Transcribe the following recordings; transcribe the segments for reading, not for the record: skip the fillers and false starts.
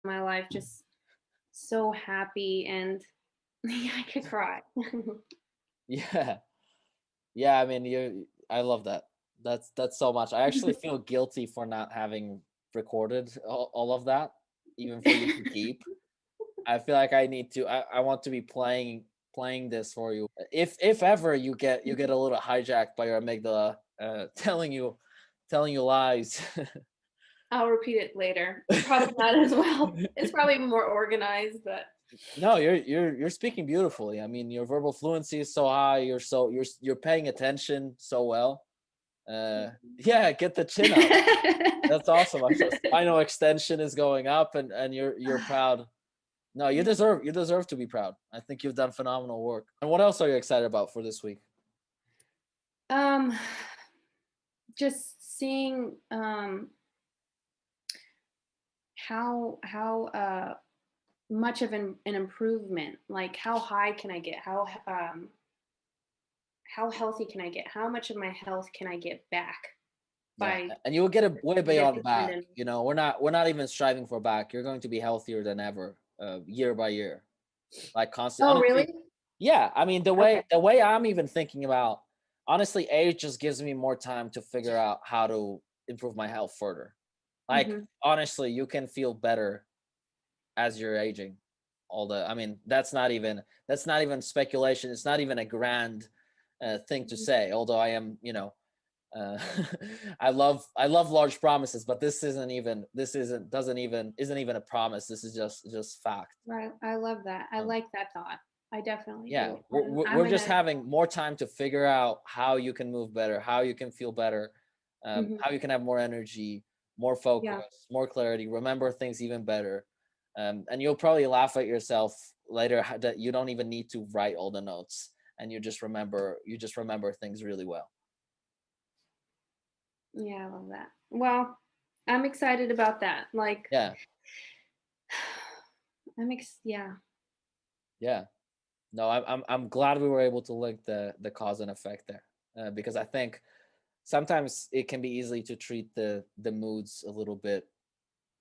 my life, just so happy, and yeah, I could cry. Yeah. Yeah, I mean, I love that. That's so much. I actually feel guilty for not having recorded all of that, even for you to keep. I feel like I need to. I want to be playing this for you. If ever you get a little hijacked by your amygdala, telling you lies. I'll repeat it later. Probably not as well. It's probably more organized, but No, you're speaking beautifully. I mean, your verbal fluency is so high. You're paying attention so well. Yeah, get the chin up. That's awesome. I'm sure spinal extension is going up, and you're proud. No, you deserve to be proud. I think you've done phenomenal work. And what else are you excited about for this week? um, just seeing how much of an improvement, like how high can I get, how healthy can I get, how much of my health can I get back Yeah, by and you will get a way beyond disciplined. back. And We're not even striving for back. You're going to be healthier than ever, year by year, like constant. oh, Honestly, really? yeah. I mean, the Okay. way the way I'm even thinking about, honestly, age just gives me more time to figure out how to improve my health further. Like, Hmm. honestly, you can feel better as you're aging. I mean, that's not even speculation. It's not even a grand thing to say. Although I am, uh, I love large promises, but this isn't even a promise. This is just fact. Right. I love that. I Um, like that thought. I definitely yeah, do. we're, And we're I'm we're just gonna. having more time to figure out how you can move better, how you can feel better, Mhm. how you can have more energy, more Yeah. focus, more clarity, remember things even better. And you'll probably laugh at yourself later that you don't even need to write all the notes, and you just remember things really well. Yeah, I love that. Well, I'm excited about that. Like, Yeah, yeah. yeah. No, I'm glad we were able to link the cause and effect there, because I think sometimes it can be easy to treat the moods a little bit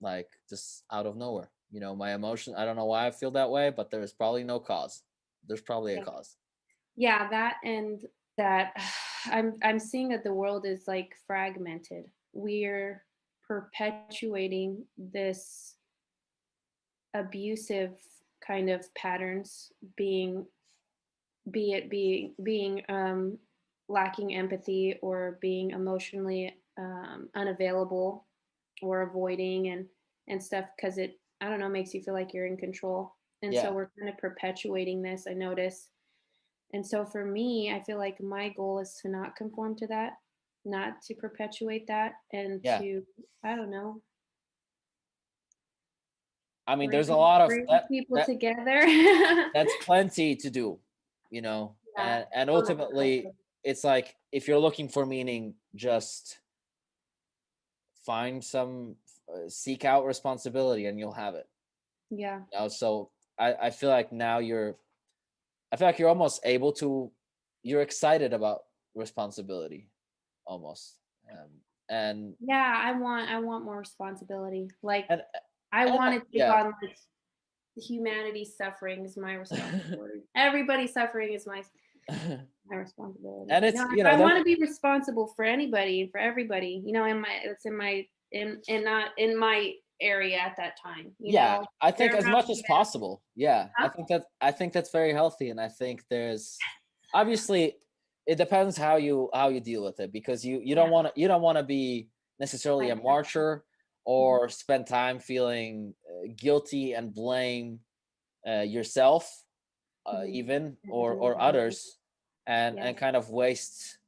like just out of nowhere. My emotion. I don't know why I feel that way, but there's probably no cause. There's probably a Yeah. cause. Yeah, that and that I'm seeing that the world is like fragmented. We're perpetuating this abusive kind of patterns, being lacking empathy, or being emotionally unavailable, or avoiding and stuff, because it, I don't know, makes you feel like you're in control. And so Yeah, we're kind of perpetuating this, I notice. And so for me, I feel like my goal is to not conform to that, not to perpetuate that, and yeah. to, I don't know, I mean, there's a bring lot of bring that. people That together. that's plenty to do. Yeah. And Oh, that's ultimately, awesome. it's like if you're looking for meaning, just find some, seek out responsibility, and you'll have it. Yeah. So I feel like now I feel like you're almost able to, you're excited about responsibility almost. Um, and Yeah, I want more responsibility. Like, and I and want to take yeah. on, like, humanity's suffering is my responsibility. Everybody's suffering is my responsibility. And it's, I there's, want to be responsible for anybody and for everybody. In my it's in my in not in my area at that time. yeah, I think They're as around much me. as possible. Yeah, I Huh? think that's very healthy, and I think there's, obviously, it depends how you deal with it, because you Yeah, don't want to be necessarily I a accept that. marcher, Mhm. or spend time feeling guilty and blame yourself, Mhm. even, And or anybody. others, and Yeah. kind of waste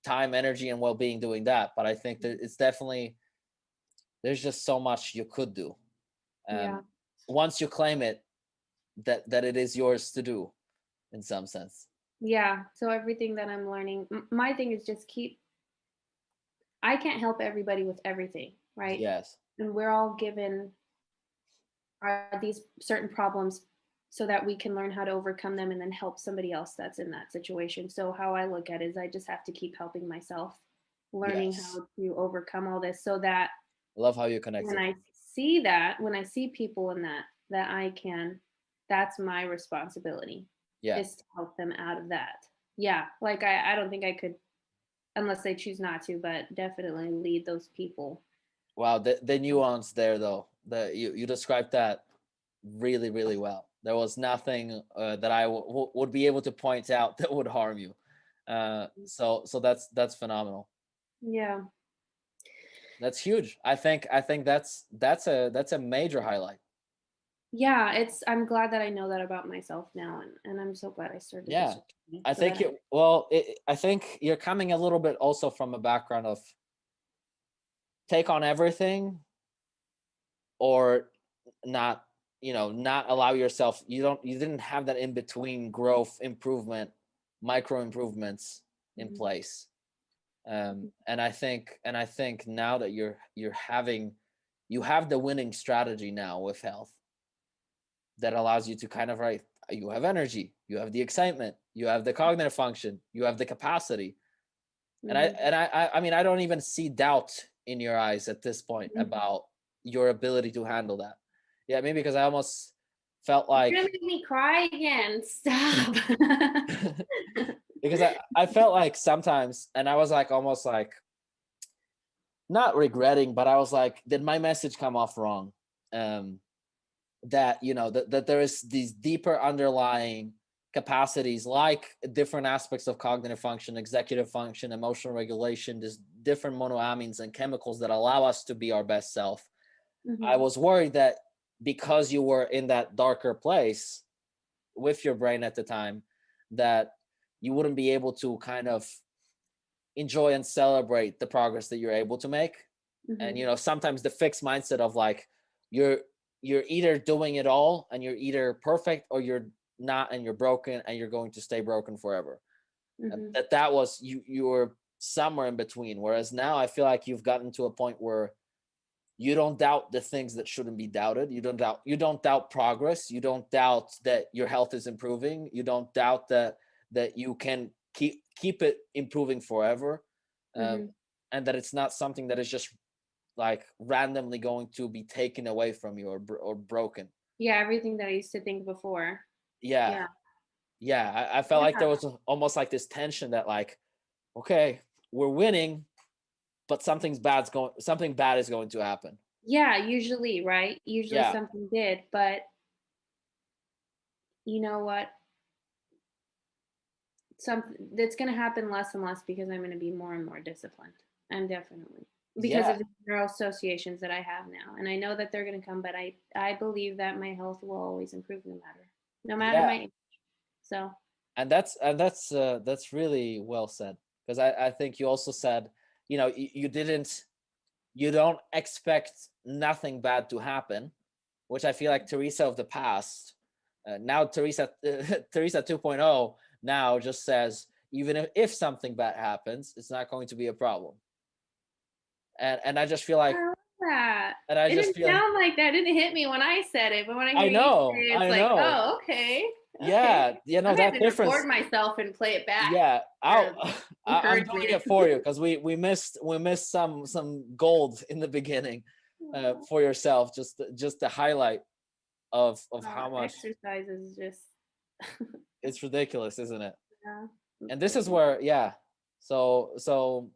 time, energy, and well-being doing that. But I think that it's definitely, there's just so much you could do, Yeah. once you claim it, that it is yours to do, in some sense. Yeah. So everything that I'm learning, my thing is just keep. I can't help everybody with everything, right? Yes. And we're all given are these certain problems so that we can learn how to overcome them and then help somebody else that's in that situation. So how I look at it is I just have to keep helping myself, learning Yes. how to overcome all this, so that I love how you when connected. I see that, when I see people in that I can, that's my responsibility, Yeah. is to help them out of that. Yeah, like I don't think I could, unless they choose not to, but definitely lead those people. Wow, the nuance there though, the you described that really, really well. There was nothing that I would be able to point out that would harm you. So that's phenomenal. Yeah. That's huge. I think that's a major highlight. Yeah, I'm glad that I know that about myself now, and I'm so glad I started this Yeah, journey I so that think it. Well, I think you're coming a little bit also from a background of take on everything or not. Not allow yourself. You didn't have that in between growth, improvement, micro improvements in Mhm, place. mhm, And I think now that you have the winning strategy now with health that allows you to kind of right. You have energy, you have the excitement, you have the cognitive function, you have the capacity. And I mhm, and I mean I don't even see doubt in your eyes at this point mhm. about your ability to handle that. Yeah, maybe because I almost felt You're gonna like make me cry again. Stop. because I felt like sometimes and I was like almost like not regretting, but I was like, did my message come off wrong? Um that that there is these deeper underlying capacities like different aspects of cognitive function, executive function, emotional regulation, there's different monoamines and chemicals that allow us to be our best self. I Mhm, was worried that because you were in that darker place with your brain at the time, that you wouldn't be able to kind of enjoy and celebrate the progress that you're able to make. And mhm, sometimes the fixed mindset of like you're you're either doing it all and you're either perfect or you're not and you're broken and you're going to stay broken forever. And mhm. that was you were somewhere in between, whereas now I feel like you've gotten to a point where you don't doubt the things that shouldn't be doubted. You don't doubt progress. You don't doubt that your health is improving. You don't doubt that you can keep it improving forever. um, Mhm. and that it's not something that is just like randomly going to be taken away from you or broken. Yeah, everything that I used to think before. Yeah, Yeah. yeah. I felt like Yeah. there was almost like this tension that like, okay, we're winning, but something bad is going to happen. Yeah, usually, right? Usually Yeah, something did, but you know what? Something that's gonna happen less and less because I'm gonna be more and more disciplined. I'm definitely because yeah, of the neural associations that I have now, and I know that they're gonna come, but I believe that my health will always improve no matter yeah. my age. So, And that's really well said, because I think you also said you don't expect nothing bad to happen, which I feel like Teresa of the past, now Teresa 2.0 now just says even if something bad happens, it's not going to be a problem. And I just feel I like love that. and I It just didn't feel sound like that. It didn't hit me when I said it, but when I hear you say it, it's I like, know. "Oh, okay. Okay." Yeah, I might have that to record difference. myself and play it back Yeah, for I'm doing encouragement. it for you because we missed some gold in the beginning, for yourself, just the highlight of how much Exercise is just it's ridiculous, isn't it? yeah, And it's this is really where, yeah. So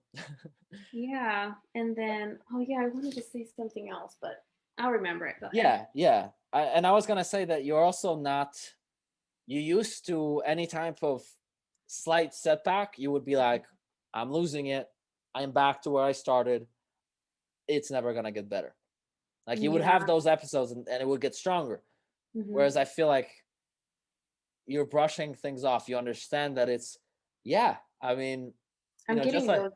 yeah. And then oh yeah, I wanted to say something else, but I'll remember it. Go ahead. yeah, yeah. And I was gonna say that you're also not. You used to any type of slight setback, you would be like, I'm losing it. I'm back to where I started. It's never gonna get better. Like you would have Yeah. those episodes and it would get stronger. Hmm. Whereas I feel like you're brushing things off. You understand that it's, yeah. I mean, I'm just getting like, those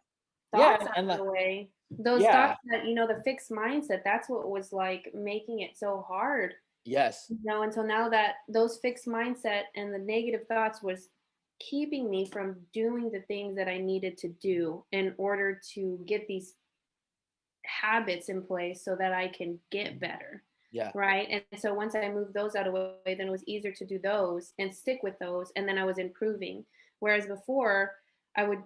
yeah, thoughts out of like, the way. Those yeah, thoughts that, the fixed mindset, that's what was like making it so hard. yes, Until now that those fixed mindset and the negative thoughts was keeping me from doing the things that I needed to do in order to get these habits in place so that I can get better. yeah, Right. And so once I moved those out of the way, then it was easier to do those and stick with those. And then I was improving. Whereas before, I would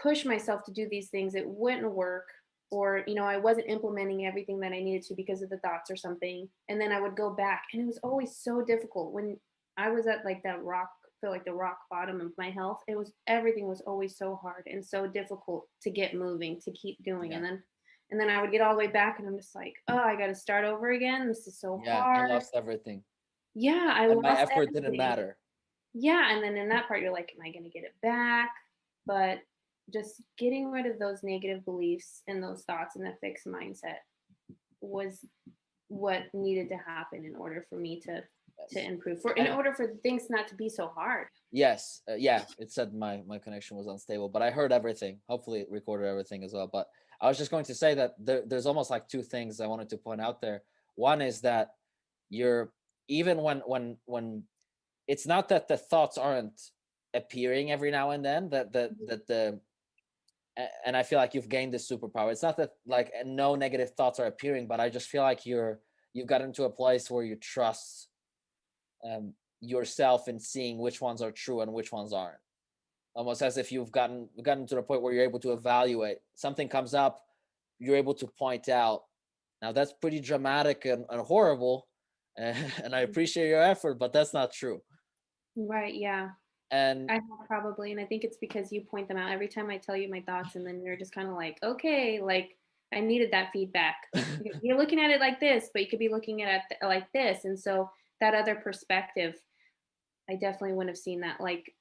push myself to do these things, it wouldn't work. or I wasn't implementing everything that I needed to because of the thoughts or something, and then I would go back, and it was always so difficult when I was at like that rock feel like the rock bottom of my health. It was everything was always so hard and so difficult to get moving, to keep doing, Yeah. and then I would get all the way back, and I'm just like, oh, I got to start over again. This is so Yeah, I hard. lost everything. Yeah, I And my lost effort didn't everything. matter. Yeah, and then in that part, you're like, am I going to get it back? But just getting rid of those negative beliefs and those thoughts and the fixed mindset was what needed to happen in order for me to Yes. improve, for in And order for things not to be so hard. yes, yeah, it said my connection was unstable, but I heard everything. Hopefully, it recorded everything as well. But I was just going to say that there's almost like two things I wanted to point out there. One is that you're even when it's not that the thoughts aren't appearing every now and then, that the and I feel like you've gained this superpower. It's not that like no negative thoughts are appearing, but I just feel like you've gotten to a place where you trust yourself in seeing which ones are true and which ones aren't. Almost as if you've gotten to the point where you're able to evaluate. Something comes up, you're able to point out. Now that's pretty dramatic and horrible, and I appreciate your effort, but that's not true. Right, yeah. And I have probably, and I think it's because you point them out every time I tell you my thoughts, and then you're just kind of like, okay, like I needed that feedback. You're looking at it like this, but you could be looking at it like this, and so that other perspective, I definitely wouldn't have seen that. Like,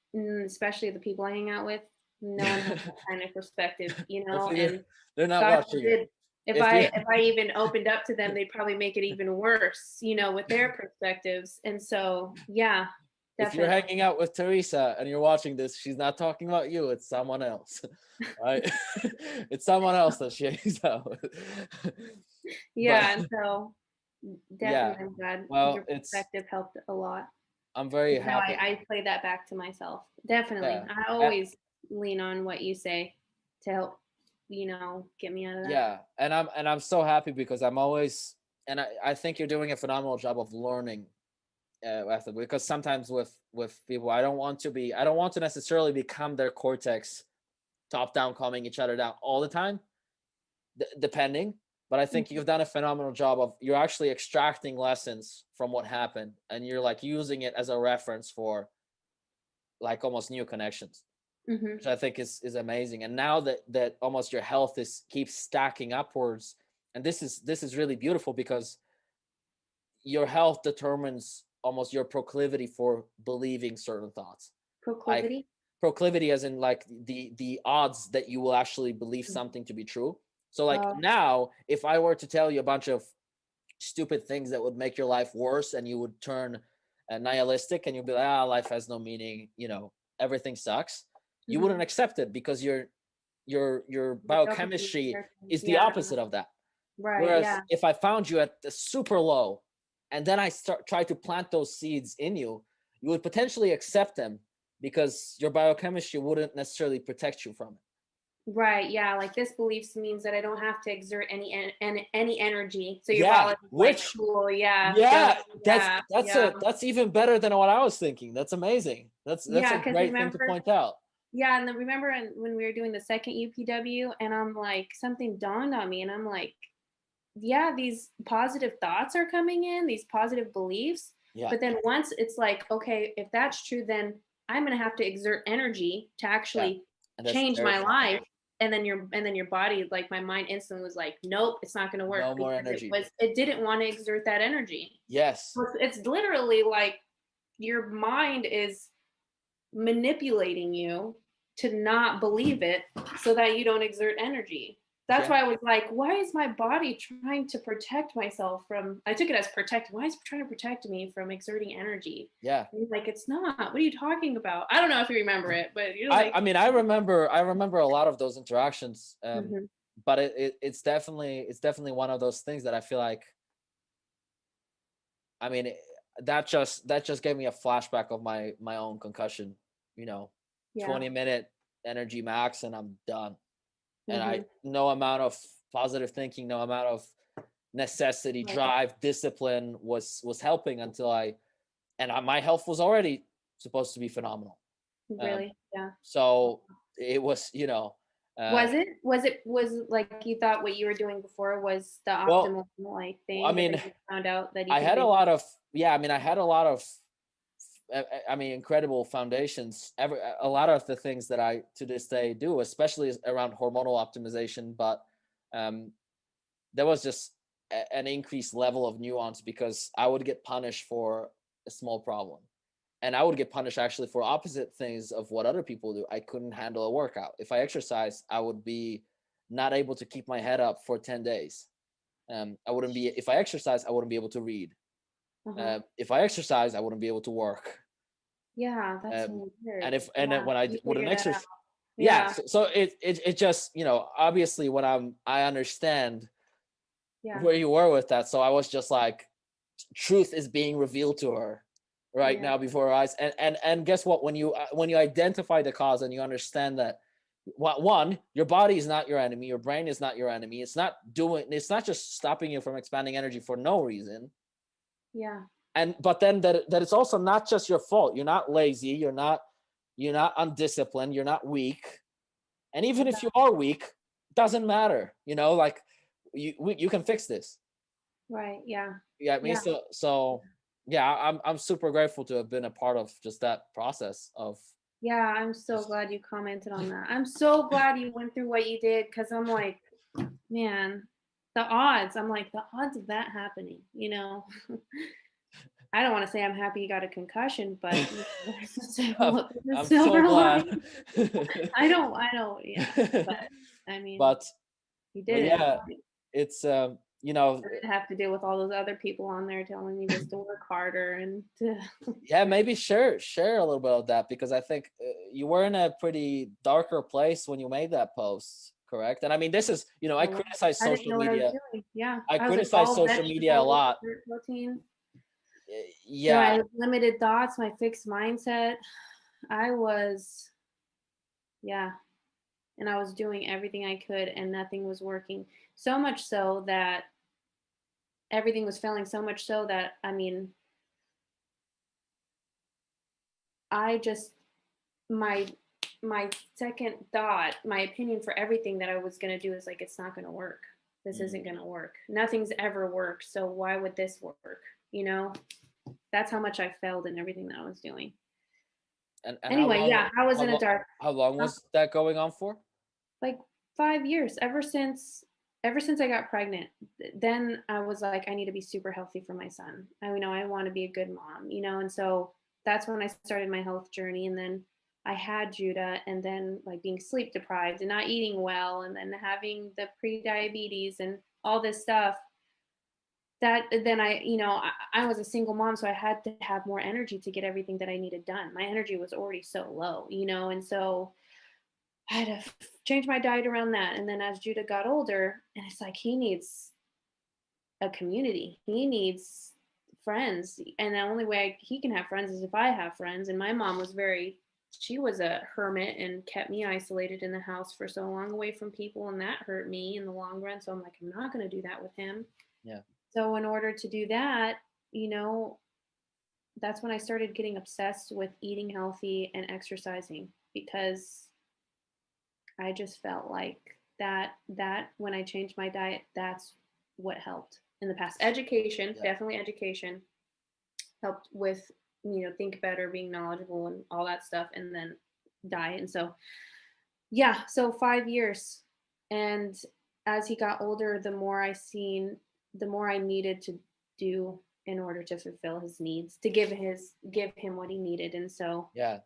especially the people I hang out with, no one has that kind of perspective, hopefully and they're not God watching it. forbid, if If I you if I even opened up to them, they'd probably make it even worse, with their perspectives. And so, yeah, if you're definitely. hanging out with Theresa and you're watching this, she's not talking about you. It's someone else, right? It's someone else that she hangs out with. But Yeah, and so yeah, definitely I'm glad well, your perspective helped a lot. I'm very 'Cause now happy. I play that back to myself. Definitely. Yeah, I uh, always lean on what you say to help, get me out of that. yeah, and I'm so happy because I'm always and I think you're doing a phenomenal job of learning after because sometimes with people I don't want to necessarily become their cortex top down calming each other down all the time depending. But I think Mhm, you've done a phenomenal job of you're actually extracting lessons from what happened and you're like using it as a reference for like almost new connections, mhm, which I think is amazing. And now that almost your health is keeps stacking upwards, and this is really beautiful because your health determines almost your proclivity for believing certain thoughts. Like proclivity? proclivity as in like the odds that you will actually believe Mhm. something to be true. So like Oh, now if I were to tell you a bunch of stupid things that would make your life worse and you would turn nihilistic and you'd be like, life has no meaning, everything sucks, you wouldn't mhm. accept it because your The dopamine biochemistry circles, is the yeah, opposite of that. right, Whereas yeah, if I found you at the super low and then I start try to plant those seeds in you, you would potentially accept them because your biochemistry wouldn't necessarily protect you from it. right, yeah, like, this beliefs means that I don't have to exert any energy, so your Yeah, body's like, which "Cool, yeah, go." yeah, that's Yeah, that's yeah. a that's even better than what I was thinking. That's amazing. That's Yeah, a because great thing to remember point out. yeah, and then remember when we were doing the second UPW, and I'm like something dawned on me, and I'm like, yeah, these positive thoughts are coming in, these positive beliefs. Yeah, But then once it's like, okay, if that's true, then I'm gonna have to exert energy to yeah, actually and that's change my terrifying. life. And then your body, like my mind instantly was like, nope, it's not gonna work No more because energy. it didn't want to exert that energy. Yes. So it's literally like your mind is manipulating you to not believe it so that you don't exert energy. That's Yeah. why I was like, why is my body trying to protect myself from I took it as protect. Why is it trying to protect me from exerting energy? Yeah. And he's like, it's not. What are you talking about? I don't know if you remember it, but you're I like, I mean I remember a lot of those interactions. mhm, But it's definitely one of those things that I feel like I mean that just gave me a flashback of my own concussion, you know, yeah, 20-minute energy max and I'm done. And I mhm, no amount of positive thinking, no amount of necessity, right, drive, discipline was helping until my health was already supposed to be phenomenal. Um, really, yeah, so it was, uh was it like you thought what you were doing before was the well optimal, like, I thing, but mean, then you found out that you I could had a make lot of, yeah, I mean, I had a lot of I mean, incredible foundations. A lot of the things that I to this day do, especially around hormonal optimization, but um, there was just an increased level of nuance because I would get punished for a small problem, and I would get punished actually for opposite things of what other people do. I couldn't handle a workout. If I exercised, I would be not able to keep my head up for 10 days. I wouldn't be if I exercise, I wouldn't be able to read. uh-huh. If I exercise, I wouldn't be able to work. Yeah, that's Um, so and weird. if and then Yeah, when I you wouldn't figured that out. exercise, yeah. Yeah, So it just, obviously when I understand yeah, where you were with that. So I was just like, truth is being revealed to her right yeah, now before her eyes. And guess what? When you identify the cause and you understand that, one, your body is not your enemy, your brain is not your enemy. It's not just stopping you from expanding energy for no reason. yeah, And but then that it's also not just your fault. You're not lazy. You're not undisciplined. You're not weak. And even yeah, if you are weak, doesn't matter. Like you can fix this. right, yeah, Yeah, I mean, yeah, so yeah, I'm super grateful to have been a part of just that process of yeah, I'm so just glad you commented on that. I'm so glad you went through what you did, because 'cause I'm like, man, I'm like, the odds of that happening, you know? I don't wanna say I'm happy you got a concussion, but, there's a I'm, silver there's a I'm so silver glad. lining. Yeah, but, I mean, but you but did it. yeah, it's I didn't have to deal with all those other people on there telling me just to work harder and to yeah, maybe share a little bit of that, because I think you were in a pretty darker place when you made that post, correct? And I mean, this is, I Oh, criticize I didn't social know what I was media. doing. Yeah, I I was like criticize all social media a vegetables, lot. protein. So I Yeah, had limited thoughts, my fixed mindset. I was yeah, and I was doing everything I could and nothing was working. So much so that everything was failing, so much so that, I mean, I just my my second thought, my opinion for everything that I was gonna do is like, it's not gonna work. This mm. isn't gonna work. Nothing's ever worked, so why would this work? You know? That's how much I failed in everything that I was doing. And Anyway, yeah, I was how in a long dark how long uh, was that going on for? like 5 years, ever since I got pregnant. Then I was like, I need to be super healthy for my son. I wanna be a good mom, and so that's when I started my health journey, and then I had Judah, and then, like, being sleep deprived and not eating well, and then having the pre-diabetes and all this stuff. That then I was a single mom, so I had to have more energy to get everything that I needed done. My energy was already so low, and so I had to change my diet around that. And then as Judah got older, and it's like he needs a community, he needs friends, and the only way he can have friends is if I have friends. And my mom was she was a hermit and kept me isolated in the house for so long away from people, and that hurt me in the long run. So I'm like, I'm not going to do that with him. Yeah. So in order to do that, you know, that's when I started getting obsessed with eating healthy and exercising, because I just felt like that when I changed my diet, that's what helped in the past. Education, Yeah. definitely education helped with, think better, being knowledgeable and all that stuff, and then diet. And so yeah, so 5 years. And as he got older, the more I needed to do in order to fulfill his needs, to give him what he needed. And so, Yeah.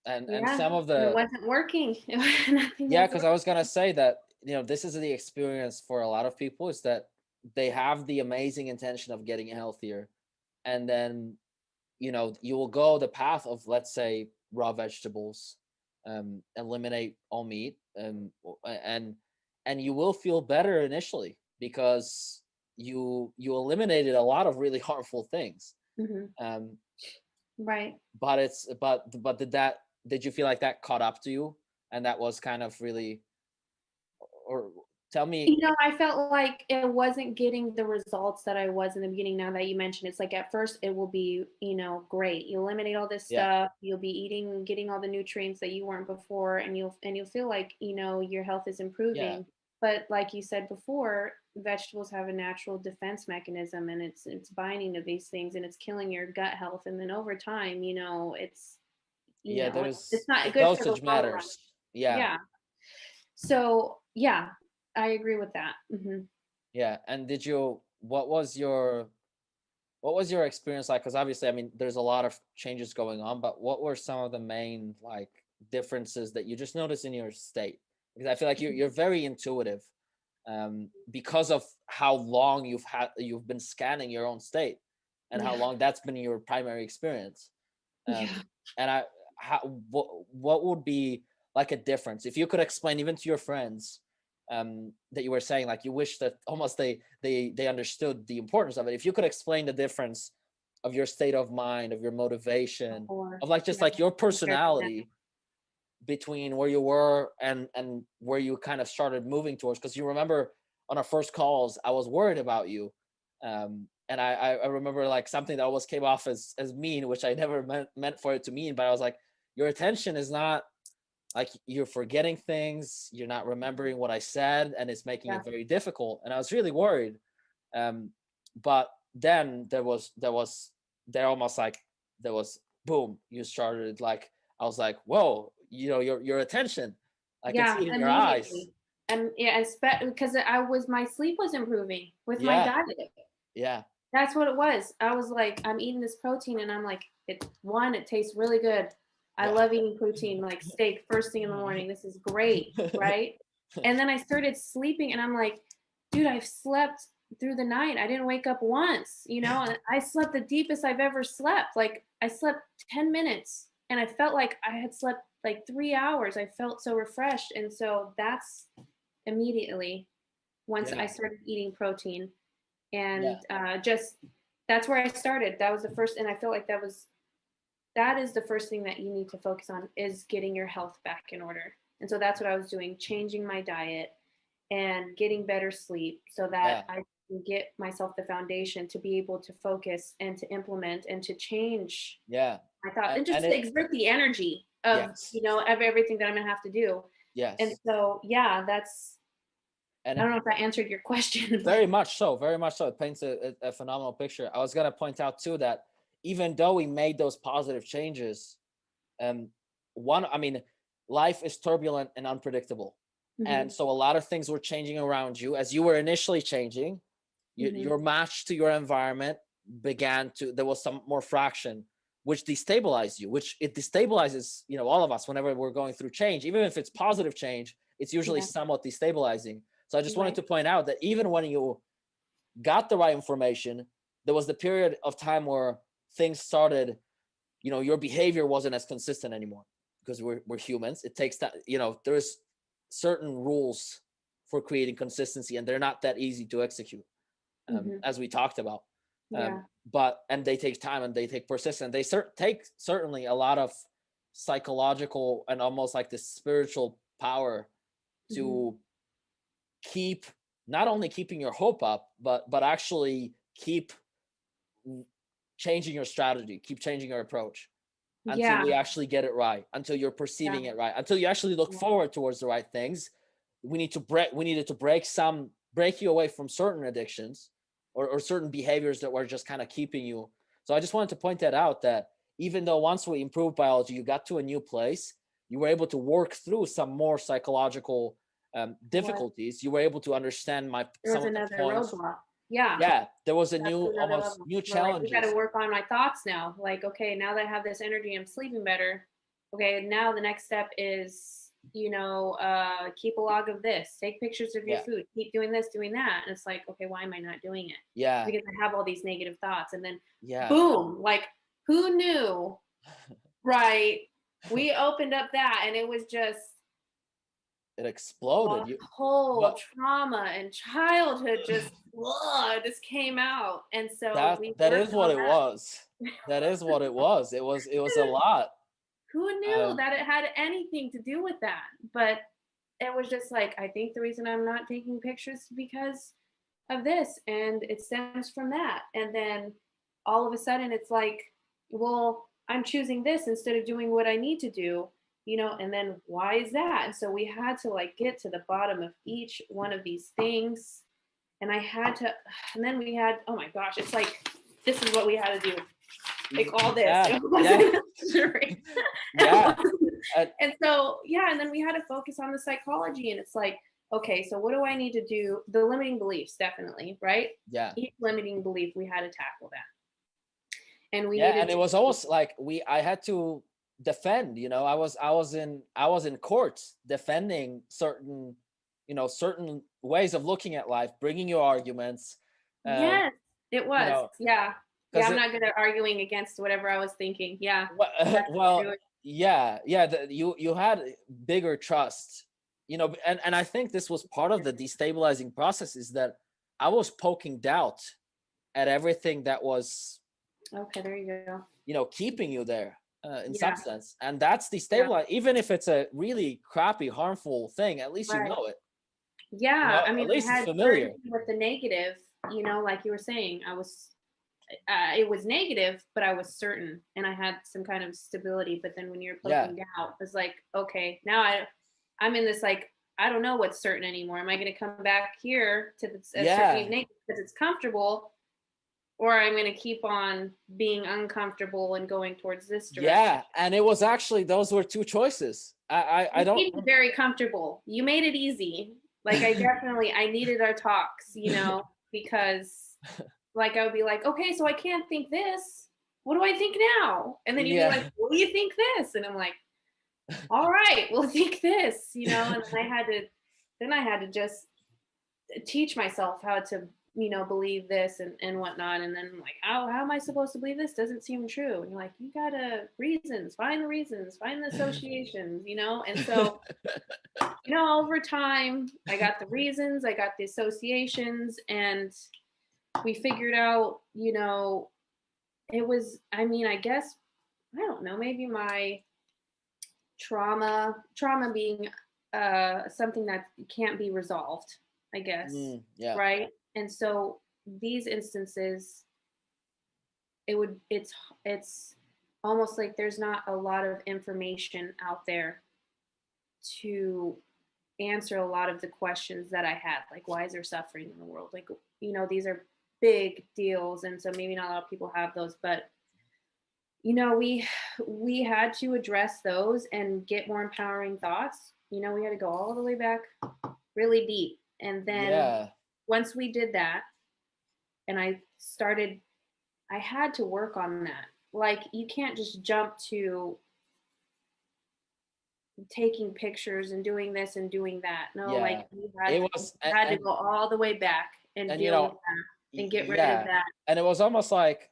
And yeah, some of and it the wasn't working. Nothing Yeah, was because I was gonna say that, this is the experience for a lot of people, is that they have the amazing intention of getting healthier, and then you will go the path of, let's say, raw vegetables, eliminate all meat, and you will feel better initially because you eliminated a lot of really harmful things. Mhm. um Right. but did you feel like that caught up to you, and that was kind of really, or Tell me. You know, I felt like it wasn't getting the results that I was in the beginning. Now that you mention, it's like at first it will be, great. You eliminate all this Yeah, stuff, you'll be eating, getting all the nutrients that you weren't before, and you'll feel like, your health is yeah, improving. But like you said before, vegetables have a natural defense mechanism, and it's binding to these things, and it's killing your gut health. And then over time, yeah. it's There's not the good for the dosage long run. matters. Yeah, Yeah. So yeah, I agree with that. yeah. And did you? What was your experience like? Because obviously, I mean, there's a lot of changes going on, but what were some of the main like differences that you just noticed in your state? Because I feel like you're very intuitive, because of how long you've been scanning your own state, and how Yeah. long that's been your primary experience. Um, Yeah. and what would be like a difference if you could explain even to your friends, that you were saying like you wish that almost they understood the importance of it. If you could explain the difference of your state of mind, of your motivation, Before. of like just Yeah, like your compared to now. personality between where you were and where you kind of started moving towards, because you remember on our first calls I was worried about you, and I remember like something that almost came off as mean, which I never meant for it to mean, but I was like, your attention is not like, you're forgetting things, you're not remembering what I said, and it's making Yeah. it very difficult, and I was really worried. um but then there almost like there was boom, you started like, I was like, whoa, your attention, I can see Yeah, it in your eyes. immediately. And yeah, because my sleep was improving with my Yeah, diet. yeah, That's what it was. I was like, I'm eating this protein and I'm like, it tastes really good. I yeah. love eating protein, like steak first thing in the morning. This is great, right? And then I started sleeping and I'm like, dude, I've slept through the night. I didn't wake up once, and I slept the deepest I've ever slept. Like I slept 10 minutes and I felt like I had slept like 3 hours. I felt so refreshed. And so that's immediately once I Yeah, started eating protein yeah, and just that's where I started. That was the first, and I feel like that is the first thing that you need to focus on is getting your health back in order. And so that's what I was doing, changing my diet and getting better sleep so that yeah, I can get myself the foundation to be able to focus and to implement and to change yeah. my thought and And just to it, exert the energy yes, of everything that I'm gonna have to do. And yes. so yeah, that's And I don't know if that answered your question, but very much so, very much so. It paints a phenomenal picture. I was gonna point out too that even though we made those positive changes, um, I mean, life is turbulent and unpredictable, and mhm, so a lot of things were changing around you as you were initially changing. mhm, Your match to your environment began to. There was some more fraction, which destabilized you. Which it destabilizes, all of us whenever we're going through change, even if it's positive change. It's usually yeah, somewhat destabilizing. So I just wanted right, to point out that even when you got the right information, there was the period of time where things started, your behavior wasn't as consistent anymore, because we're humans. It takes time, there's certain rules for creating consistency, and they're not that easy to execute, mhm, as we talked about. yeah, And they take time and they take persistence. They take certainly a lot of psychological and almost like this spiritual power mhm, to keep, not only keeping your hope up, but actually keep changing your strategy, keep changing your approach until yeah, we actually get it right, until you're yeah, perceiving it right, until you actually look yeah, forward towards the right things. We needed to break you away from certain addictions, or certain behaviors that were just kind of keeping you. So I just wanted to point that out, that even though once we improved biology, you got to a new place, you were able to work through some more psychological, it was. difficulties. You were able to understand There some was of the another points. roadblock. Yeah, Yeah, there was a that's new, another almost level. new We're like, "We gotta challenges. work on my thoughts now." Like, "Okay, now that I have this energy, I'm sleeping better. Okay, now the next step is, keep a log of this, take pictures of your Yeah, food, keep doing this, doing that." And it's like, "Okay, why am I not doing it?" yeah, Because I have all these negative thoughts, and then yeah. boom, like, who knew, right? We opened up that, and it was just It a exploded. whole But trauma and childhood just came out, and so that we that is worked what on it was. that. That is what it was. It was a lot. Who knew Um, that it had anything to do with that? But it was just like, I think the reason I'm not taking pictures is because of this, and it stems from that. And then all of a sudden it's like, well, I'm choosing this instead of doing what I need to do, and then why is that? And so we had to like get to the bottom of each one of these things. And I had to, and then we had, oh my gosh, it's like, this is what we had to do, like all this. Yeah, It yeah, wasn't straight. yeah, And so, yeah, and then we had to focus on the psychology. And it's like, okay, so what do I need to do? The limiting beliefs, definitely, right? yeah, Each limiting belief, we had to tackle that. And we yeah. needed And it to, was almost like I had to defend. I was in court defending certain, certain ways of looking at life, bringing your arguments. Um, yes, it you was. know, Yeah. Yeah, because I'm not good at arguing against whatever I was thinking. Yeah, well, that's true. well, yeah, yeah. You had bigger trust, and I think this was part of the destabilizing process is that I was poking doubt at everything that was, Okay, there you go. keeping you there, in some Yeah, sense, and that's yeah, destabilizing. Even if it's a really crappy, harmful thing, at least you right. know it. Yeah, I At mean, I least it's had certainty familiar. with the negative, like you were saying, it was negative, but I was certain and I had some kind of stability. But then when you're Yeah, poking doubt, it's like, okay, now I'm in this like, I don't know what's certain anymore. Am I going to come back here to a certainty of yeah, negative because it's comfortable, or I'm going to keep on being uncomfortable and going towards this direction? yeah. And it was actually those were two choices. I You don't. made me very comfortable. You made it easy. Like I needed our talks, because like I would be like, okay, so I can't think this. What do I think now? And then you'd be like, Yeah. well, you think this, and I'm like, all right, we'll think this, and then I had to just teach myself how to, believe this and whatnot. And then I'm like, how am I supposed to believe this? Doesn't seem true. And you're like, you gotta find the reasons, find the associations, And so, over time, I got the reasons, I got the associations, and we figured out, it was, I mean, I guess, I don't know, maybe my trauma being something that can't be resolved, I guess, Yeah, right? And so these instances, it's almost like there's not a lot of information out there to answer a lot of the questions that I had, like why is there suffering in the world? Like, these are big deals, and so maybe not a lot of people have those, but we had to address those and get more empowering thoughts. We had to go all the way back really deep. And then yeah, once we did that, and I had to work on that. Like, you can't just jump to taking pictures and doing this and doing that. No, like yeah. It we was, had to go all the way back and and deal with that and get rid of yeah, that. and it was almost like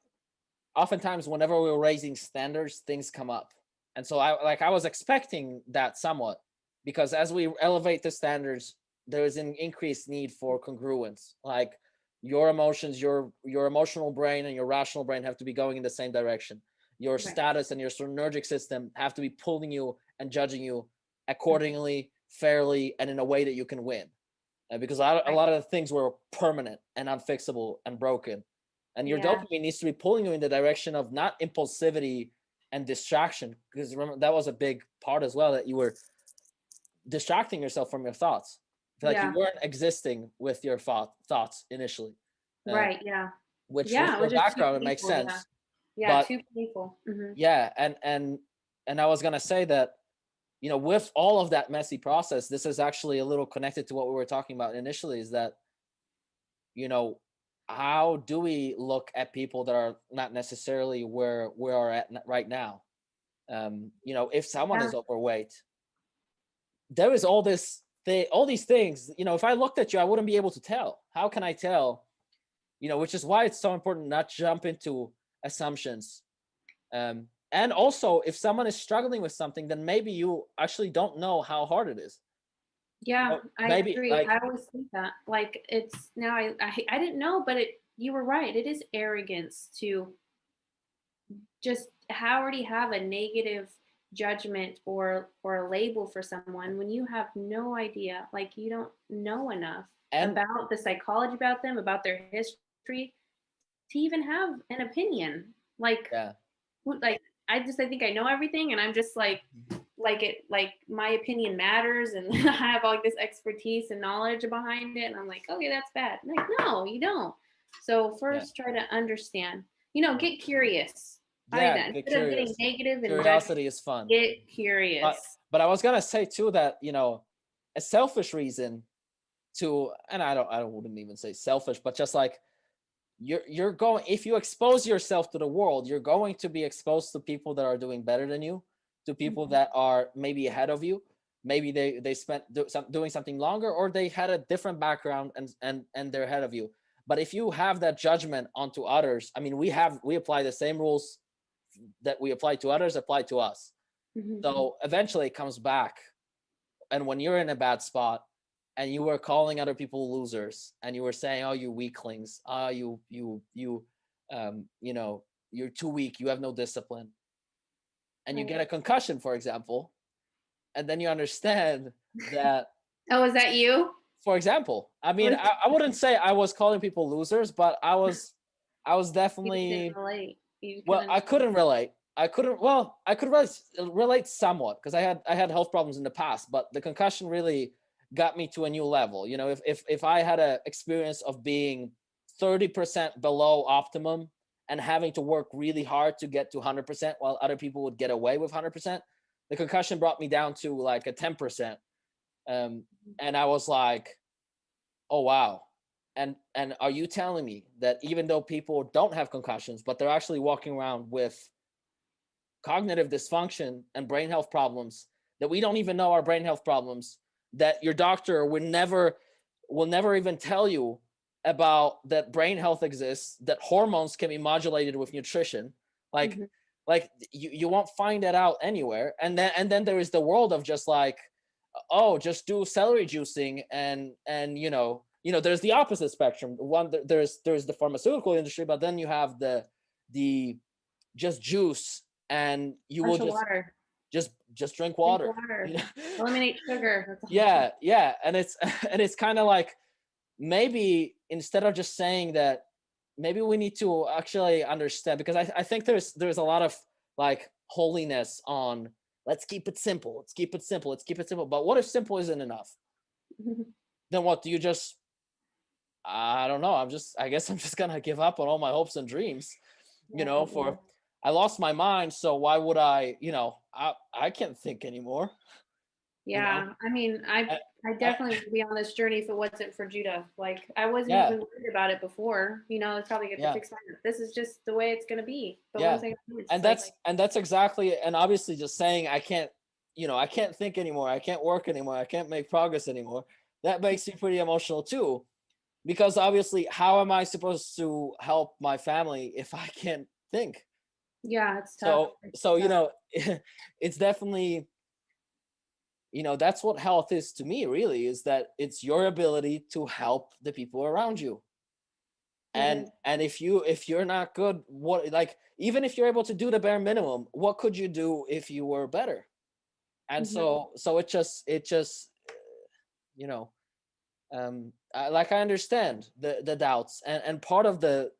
oftentimes whenever we were raising standards, things come up, and so I was expecting that somewhat, because as we elevate the standards, there is an increased need for congruence. Like your emotions, your emotional brain and your rational brain have to be going in the same direction. Your Right. status and your synergic system have to be pulling you and judging you accordingly, fairly, and in a way that you can win. Because a Right. lot of the things were permanent and unfixable and broken. And your Yeah. dopamine needs to be pulling you in the direction of not impulsivity and distraction. Because remember, that was a big part as well, that you were distracting yourself from your thoughts. Like you Yeah. weren't existing with your thoughts initially, uh, Right. Yeah. which with Yeah. It your was just too background, it makes painful. Yeah. sense. Yeah. But Too painful. yeah, and I was gonna say that, with all of that messy process, this is actually a little connected to what we were talking about initially, is that, you know, how do we look at people that are not necessarily where we are at right now? If someone Yeah. is overweight, there is all these things. If I looked at you, I wouldn't be able to tell. How can I tell? Which is why it's so important not jump into assumptions. And also, if someone is struggling with something, then maybe you actually don't know how hard it is. Yeah, I Maybe agree. like, I always think that. Like, it's now I didn't know, but you were right. It is arrogance to just already have a negative. judgment or a label for someone when you have no idea, like you don't know enough And about the psychology about them, about their history to even have an opinion. Like yeah. like I think I know everything and I'm just like my opinion matters and I have all this expertise and knowledge behind it and I'm like, okay, that's bad. I'm like, no, you don't. So Yeah. first try to understand. Get curious. I think Yeah, that get instead of getting curious. negative and judgment, Curiosity is fun. get But curious. but I was gonna say too that, a selfish reason to, and I wouldn't even say selfish, but just like you're going, if you expose yourself to the world, you're going to be exposed to people that are doing better than you, to people Mhm. that are maybe ahead of you. Maybe they spent doing something longer, or they had a different background, and they're ahead of you. But if you have that judgment onto others, I mean, we apply the same rules that we apply to others apply to us. Mhm. So eventually it comes back. And when you're in a bad spot and you were calling other people losers and you were saying, oh, you weaklings, you're too weak, you have no discipline, and you get Right. a concussion, for example, and then you understand that, Oh, is that you? for example, I mean, Was I wouldn't say I was calling people losers, but I was you just didn't definitely, relate. You well, couldn't. I couldn't relate. I could relate somewhat because I had health problems in the past, but the concussion really got me to a new level. If I had a experience of being 30% below optimum and having to work really hard to get to 100% while other people would get away with 100%, the concussion brought me down to like a 10%. Um, and I was like, oh wow. And are you telling me that even though people don't have concussions, but they're actually walking around with cognitive dysfunction and brain health problems that we don't even know are brain health problems, that your doctor will never even tell you about, that brain health exists, that hormones can be modulated with nutrition, like Mhm. you won't find that out anywhere. And then there is the world of just like, oh, just do celery juicing, and there's the opposite spectrum. One, there's the pharmaceutical industry, but then you have the just juice, and you will Bunch of just water. just drink Drink water, you water. know. Eliminate sugar. That's all. Yeah, and it's and it's kind of like, maybe instead of just saying that, maybe we need to actually understand, because I think there's a lot of like holiness on, let's keep it simple, let's keep it simple, let's keep it simple. But what if simple isn't enough? Then what do you just, I don't know, I guess I'm just gonna give up on all my hopes and dreams, Yeah. for, I lost my mind, so why would I can't think anymore, you know. Yeah. I mean, I I, I I, definitely would be on this journey if it wasn't for Judah. Like I wasn't yeah, even worried about it before. It's probably get to yeah, fix mine. This is just the way it's gonna be. But what yeah. was I gonna do? It's And like that's exactly, and obviously just saying I can't think anymore, I can't work anymore, I can't make progress anymore. That makes me pretty emotional too, because obviously, how am I supposed to help my family if I can't think? yeah, it's tough. So it's definitely, that's what health is to me, really, is that it's your ability to help the people around you. It and is. and if you're not good, what, like, even if you're able to do the bare minimum, what could you do if you were better? And Mhm. so it just you know I understand the doubts, and part of the,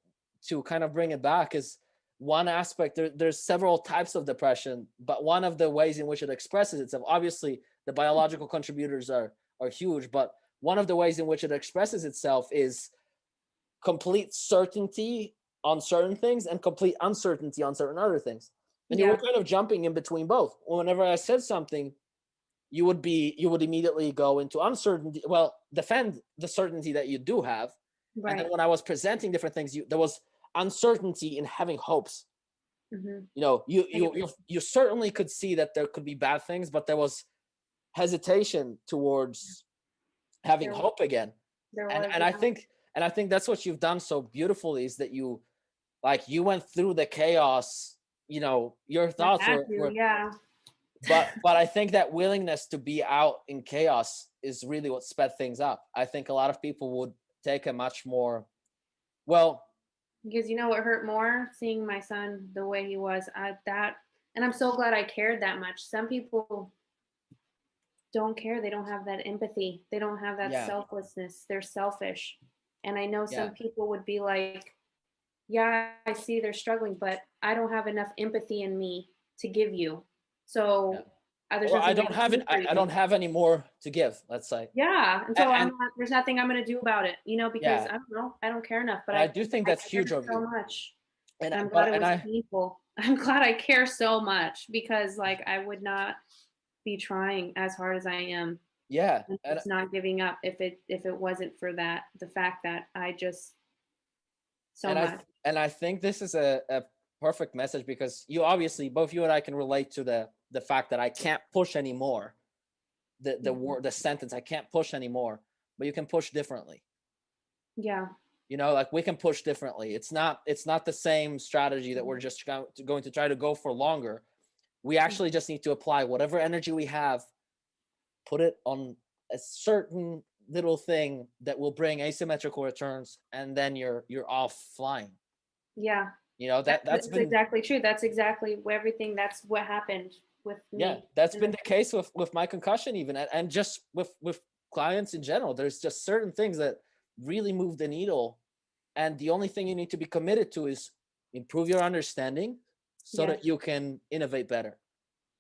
to kind of bring it back, is one aspect. There's several types of depression, but one of the ways in which it expresses itself, obviously the biological contributors are huge, but one of the ways in which it expresses itself is complete certainty on certain things and complete uncertainty on certain other things. And you were Yeah. kind of jumping in between both. Whenever I said something, you would immediately go into uncertainty, well, defend the certainty that you do have. And then Right. when I was presenting different things, there was uncertainty in having hopes. Mhm. You certainly could see that there could be bad things, but there was hesitation towards having There hope again. there and was, and yeah. I think that's what you've done so beautifully, is that you went through the chaos. Your I thoughts had were, to, were yeah. but I think that willingness to be out in chaos is really what sped things up. I think a lot of people would take a much more, well, Because you know what hurt more? Seeing my son the way he was. That And I'm so glad I cared that much. Some people don't care. They don't have that empathy. They don't have that Yeah, selflessness. They're selfish. And I know yeah, some people would be like, yeah, I see they're struggling, but I don't have enough empathy in me to give you. yeah. So there's Or I nothing I don't can have do it. for I you. don't have any more to give. Let's say, Yeah. And so and there's nothing I'm going to do about it, because yeah, I don't know. I don't care enough, but and I do think I that's huge cared of so you. much. And And I'm glad but it and was I painful. I'm glad I care so much because like I would not be trying as hard as I am yeah, and and just not giving up if it wasn't for the fact that I just so much. and I think this is a perfect message because you obviously both you and I can relate to the fact that I can't push anymore. The Mhm. word the sentence I can't push anymore, but you can push differently. Yeah. You know, like we can push differently. It's not the same strategy that we're Mhm. just going to try to go for longer. We Mhm. actually just need to apply whatever energy we have, put it on a certain little thing that will bring asymmetrical returns, and then you're off flying. Yeah. You know, that's That's been exactly true. That's exactly everything. That's what happened with yeah, me. that's And been the case with my concussion even, and just with clients in general. There's just certain things that really move the needle, and the only thing you need to be committed to is improve your understanding so yes. that you can innovate better.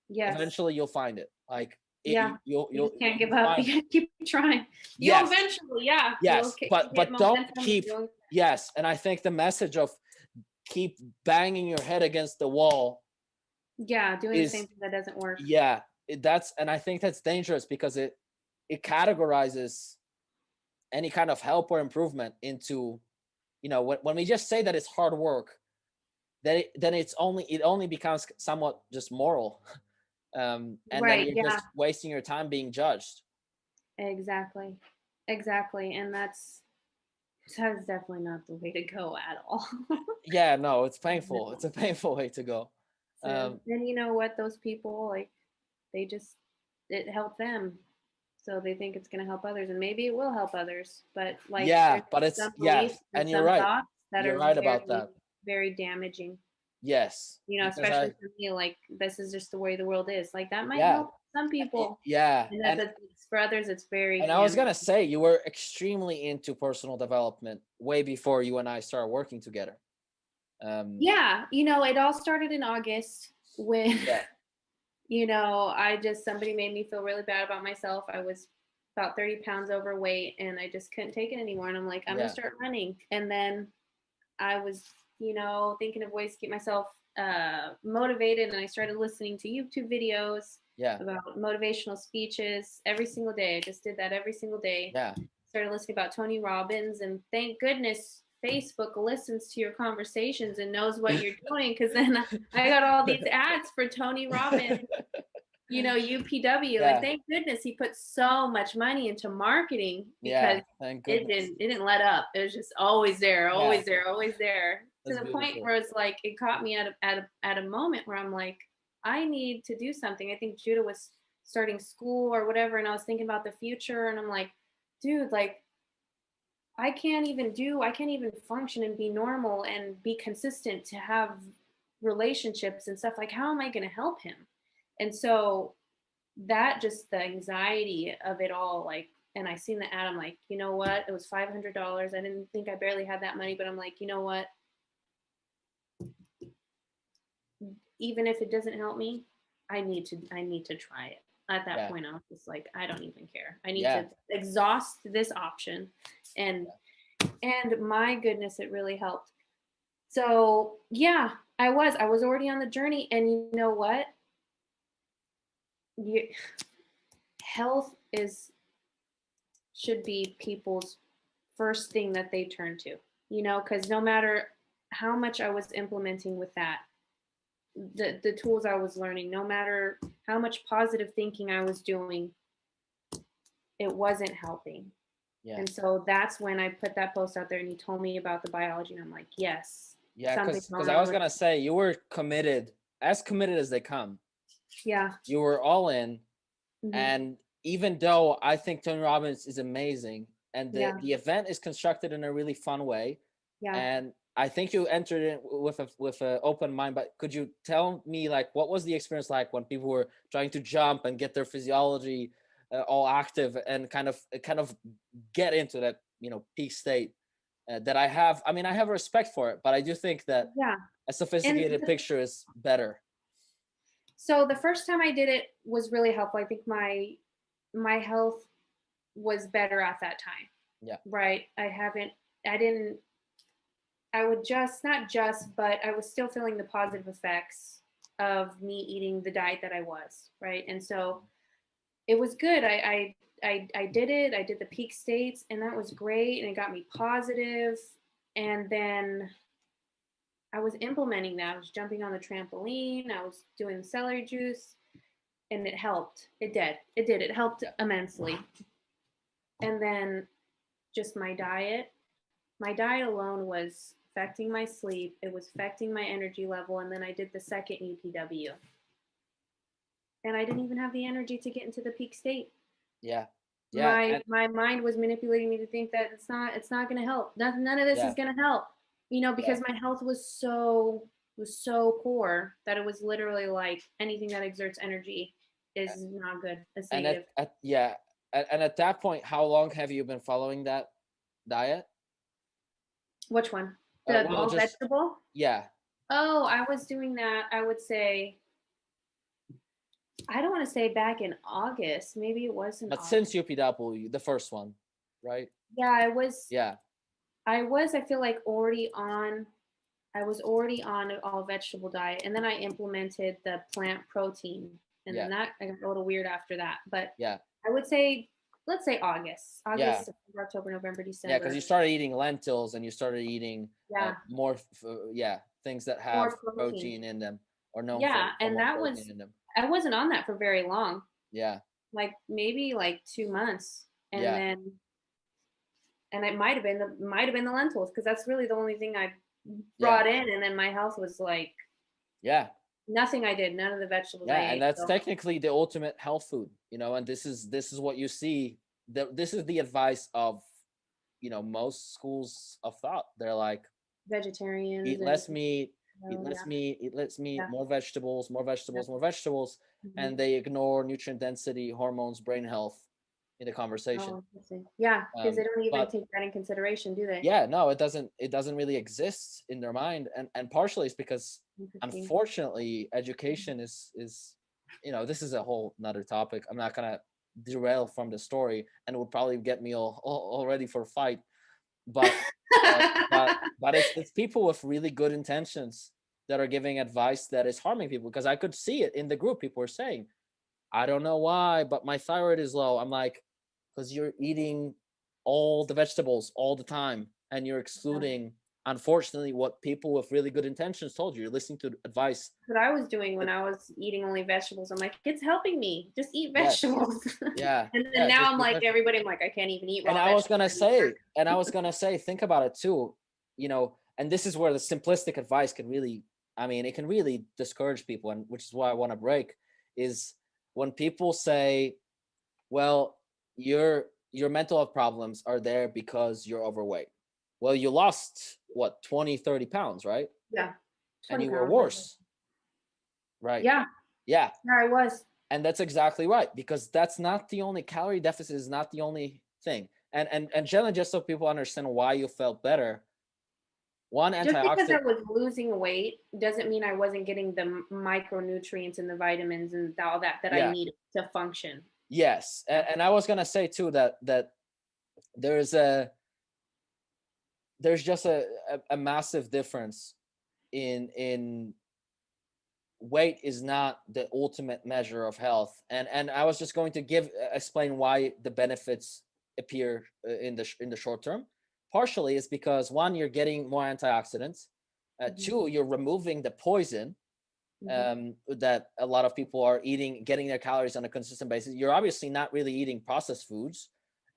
Yes. Eventually you'll find it. Like Yeah. You you'll just can't give up. You find gotta keep trying. You'll yes, eventually, yeah, yes, you get but don't momentum and keep you'll yes, and I think the message of keep banging your head against the wall yeah, doing the is same thing that doesn't work. yeah, that's and I think that's dangerous because it categorizes any kind of help or improvement into when we just say that it's hard work, then it only becomes somewhat just moral, and then Right, you're yeah, just wasting your time being judged. exactly. Exactly. And that's definitely not the way to go at all. Yeah, no, it's painful. No. It's a painful way to go. So, um and you know what? Those people, like, they just, it helped them. So they think it's going to help others, and maybe it will help others. But like, yeah, there's but it's some yeah, beliefs and and you're some right, thoughts that you're are right about very, that. very damaging. Yes, because Especially for me, like, this is just the way the world is. Like, that might yeah, help some people, yeah, and it's for others, it's very and I was damaging. gonna say you were extremely into personal development way before you and I started working together. Um, Yeah, it all started in August when, yeah, somebody made me feel really bad about myself. I was about 30 pounds overweight and I just couldn't take it anymore. And I'm like, I'm going to yeah, start running. And then I was, thinking of ways to keep myself motivated. And I started listening to YouTube videos yeah, about motivational speeches every single day. I just did that every single day. yeah, Started listening about Tony Robbins, and thank goodness Facebook listens to your conversations and knows what you're doing, because then I got all these ads for Tony Robbins, UPW, and yeah, thank goodness he put so much money into marketing because yeah. Thank it goodness. didn't let up. It was just always there, Yeah, always there, always there, to that's the point beautiful. where it's like it caught me at a moment where I'm like, I need to do something. I think Judah was starting school or whatever, and I was thinking about the future, and I'm like, dude, like I can't even function and be normal and be consistent to have relationships and stuff. Like, how am I going to help him? And so that just the anxiety of it all, like, and I seen the ad, I'm like, you know what? It was $500. I didn't think I barely had that money, but I'm like, you know what? Even if it doesn't help me, I need to try it. At that Yeah, point, I was just like, I don't even care. I need yeah, to exhaust this option. And my goodness, it really helped. So yeah, I was already on the journey, and you know what? You, health is should be people's first thing that they turn to. Because no matter how much I was implementing with that, the tools I was learning, no matter how much positive thinking I was doing, it wasn't helping. yeah, And so that's when I put that post out there, and he told me about the biology, and I'm like, yes, yeah. something's Because going I on was with gonna say you were committed, as committed as they come. yeah. You were all in, Hmm. and even though I think Tony Robbins is amazing, and Yeah. the event is constructed in a really fun way, Yeah. and I think you entered it with a open mind, but could you tell me like what was the experience like when people were trying to jump and get their physiology all active and kind of get into that peak state that I have? I mean, I have respect for it, but I do think that Yeah. a And sophisticated picture is better. so the first time I did it was really helpful. I think my health was better at that time. Yeah, Right. I didn't, I would just, not just, but I was still feeling the positive effects of me eating the diet that I was. Right. And so it was good. I did it. I did the peak states, and that was great. And it got me positive. And then I was implementing that. I was jumping on the trampoline. I was doing the celery juice, and it helped. It did. It did. It helped immensely. And then just my diet. My diet alone was affecting my sleep. It was affecting my energy level. And then I did the second UPW. And I didn't even have the energy to get into the peak state. yeah, yeah, My mind was manipulating me to think that it's not going to help. None of this yeah, is going to help. yeah. Because my health was so poor that it was literally like anything that exerts energy is not good. It's And negative. and at that point, how long have you been following that diet? Which one? The Well, all just vegetable? yeah, Oh, I was doing that. I would say, I don't want to say back in August. Maybe it was in but since August. UPW, the first one, right? Yeah, I was. Yeah, I was. I feel like already on. I was already on an all vegetable diet, and then I implemented the plant protein, and then yeah, that I got a little weird after that. But yeah, I would say, let's say yeah, September, October, November, yeah. Because December. you started eating lentils and you started eating Yeah, more, yeah, things that have more protein. protein in them or known Yeah, for and more that protein was. in them. I wasn't on that for very long, Yeah, like maybe like 2 months, and yeah, then and it might have been the lentils because that's really the only thing I yeah, brought in, and then my health was like yeah, nothing I did, none of the vegetables I yeah. And ate. that's So technically the ultimate health food, and this is what you see. This is the advice of most schools of thought. They're like, vegetarians eat and less meat, eat yeah, less meat, eat less meat, yeah, more vegetables, more yeah. vegetables, more vegetables, Mhm. and they ignore nutrient density, hormones, brain health in the conversation. Oh, interesting. Yeah, because they don't even But take that in consideration, do they? yeah, no, it doesn't really exist in their mind, and partially it's because Interesting. unfortunately education is this is a whole another topic. I'm not gonna derail from the story, and it would probably get me all ready for a fight, but but it's people with really good intentions that are giving advice that is harming people, because I could see it in the group. People are saying, I don't know why, but my thyroid is low. I'm like, because you're eating all the vegetables all the time and you're Yeah. excluding, unfortunately, what people with really good intentions told you. You're listening to advice. What I was doing when that- I was eating only vegetables, I'm like, it's helping me. Just eat yes, vegetables. yeah, And then yeah, now just I'm eat like vegetables. everybody, I'm like, I can't even eat And raw I was vegetables gonna anymore. say, think about it too, and this is where the simplistic advice can really, I mean, it can really discourage people, and which is why I want to break, is when people say, well, your mental health problems are there because you're overweight. Well, you lost what, 20, 30 pounds, right? Yeah, And 20 you were pounds. worse, right? Yeah, Yeah. yeah, I was. And that's exactly right, because that's not the only, calorie deficit is not the only thing. And generally, just so people understand why you felt better, one Just because antioxidant. I was losing weight doesn't mean I wasn't getting the micronutrients and the vitamins and all that I Yeah. needed to function. Yes. Yeah. And I was gonna say too that there's a there's just a massive difference in weight is not the ultimate measure of health. And I was just going to explain why the benefits appear in the short term. Partially is because, one, you're getting more antioxidants. Mhm, Two, you're removing the poison mhm, that a lot of people are eating, getting their calories on a consistent basis. You're obviously not really eating processed foods.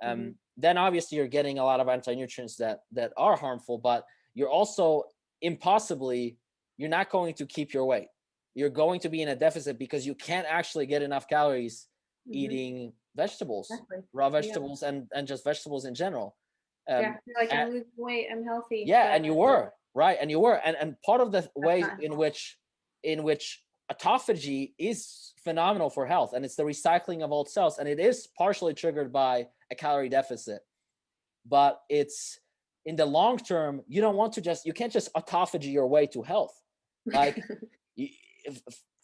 mhm. Then obviously you're getting a lot of anti-nutrients that are harmful, but you're also impossibly, you're not going to keep your weight. You're going to be in a deficit because you can't actually get enough calories Mhm. eating vegetables, Exactly. raw Yeah. vegetables, and just vegetables in general. Yeah. um You're like, and, I'm losing weight. I'm healthy, yeah, but and you were, right? And you were, and part of the That's way not in which autophagy is phenomenal for health, and it's the recycling of old cells, and it is partially triggered by a calorie deficit, but it's in the long term, you don't want to just, you can't just autophagy your way to health. Like y-